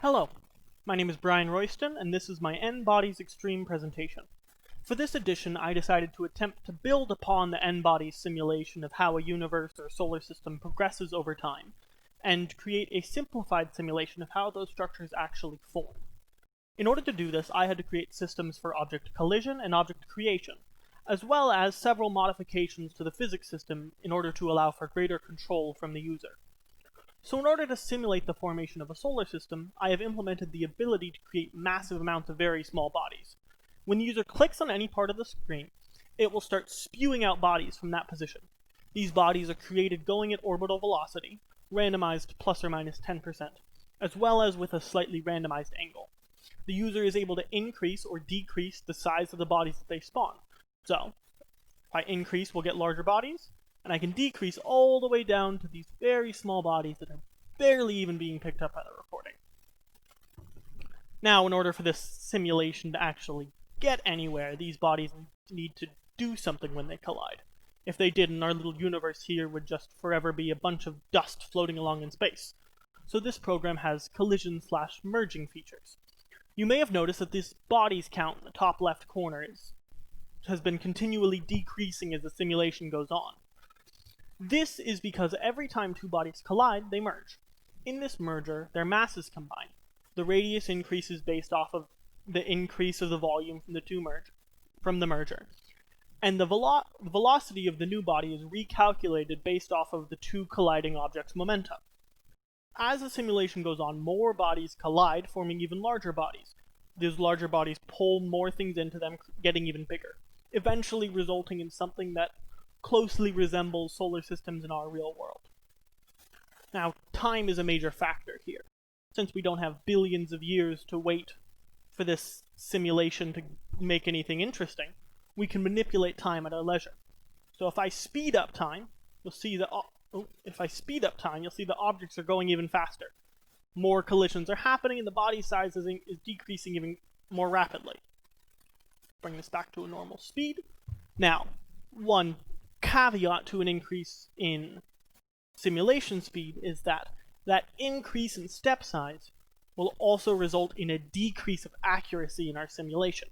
Hello, my name is Brian Royston, and this is my NBodiesExtreme presentation. For this edition, I decided to attempt to build upon the N-Bodies simulation of how a universe or solar system progresses over time, and create a simplified simulation of how those structures actually form. In order to do this, I had to create systems for object collision and object creation, as well as several modifications to the physics system in order to allow for greater control from the user. So in order to simulate the formation of a solar system, I have implemented the ability to create massive amounts of very small bodies. When the user clicks on any part of the screen, it will start spewing out bodies from that position. These bodies are created going at orbital velocity, randomized plus or minus 10%, as well as with a slightly randomized angle. The user is able to increase or decrease the size of the bodies that they spawn. So, if I increase, we'll get larger bodies, and I can decrease all the way down to these very small bodies that are barely even being picked up by the recording. Now, in order for this simulation to actually get anywhere, these bodies need to do something when they collide. If they didn't, our little universe here would just forever be a bunch of dust floating along in space. So this program has collision/merging features. You may have noticed that this bodies count in the top left corner has been continually decreasing as the simulation goes on. This is because every time two bodies collide, they merge. In this merger, their masses combine. The radius increases based off of the increase of the volume from the merger. And the velocity of the new body is recalculated based off of the two colliding objects' momentum. As the simulation goes on, more bodies collide, forming even larger bodies. Those larger bodies pull more things into them, getting even bigger, eventually resulting in something that closely resembles solar systems in our real world. Now, time is a major factor here. Since we don't have billions of years to wait for this simulation to make anything interesting, we can manipulate time at our leisure. So if I speed up time, you'll see the objects are going even faster. More collisions are happening, and the body size is decreasing even more rapidly. Bring this back to a normal speed. Now, one caveat to an increase in simulation speed is that increase in step size will also result in a decrease of accuracy in our simulation.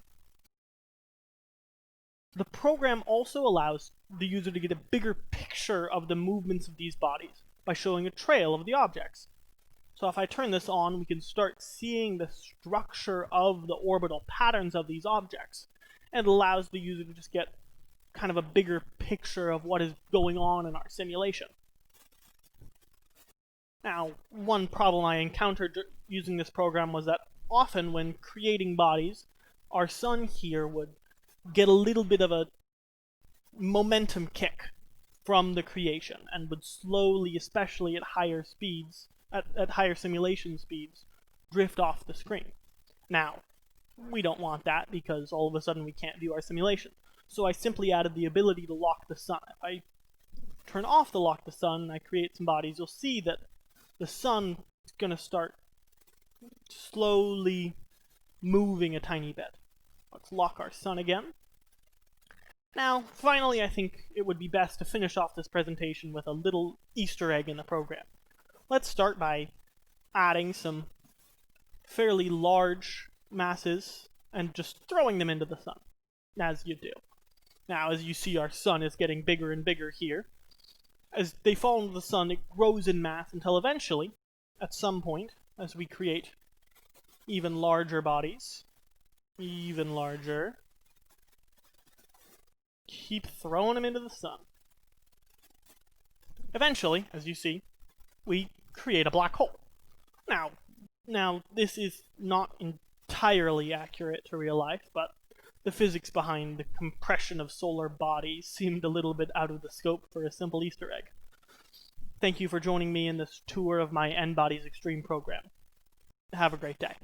The program also allows the user to get a bigger picture of the movements of these bodies by showing a trail of the objects. So if I turn this on, we can start seeing the structure of the orbital patterns of these objects, and it allows the user to just get kind of a bigger picture of what is going on in our simulation. Now, one problem I encountered using this program was that often when creating bodies, our sun here would get a little bit of a momentum kick from the creation and would slowly, especially at higher speeds, at higher simulation speeds, drift off the screen. Now, we don't want that because all of a sudden we can't view our simulation. So I simply added the ability to lock the sun. If I turn off the lock the sun and I create some bodies, you'll see that the sun is going to start slowly moving a tiny bit. Let's lock our sun again. Now, finally, I think it would be best to finish off this presentation with a little Easter egg in the program. Let's start by adding some fairly large masses and just throwing them into the sun, as you do. Now, as you see, our sun is getting bigger and bigger here. As they fall into the sun, it grows in mass until eventually, at some point, as we create even larger bodies, even larger, keep throwing them into the sun. Eventually, as you see, we create a black hole. Now, this is not entirely accurate to real life, but the physics behind the compression of solar bodies seemed a little bit out of the scope for a simple Easter egg. Thank you for joining me in this tour of my NBodiesExtreme program. Have a great day.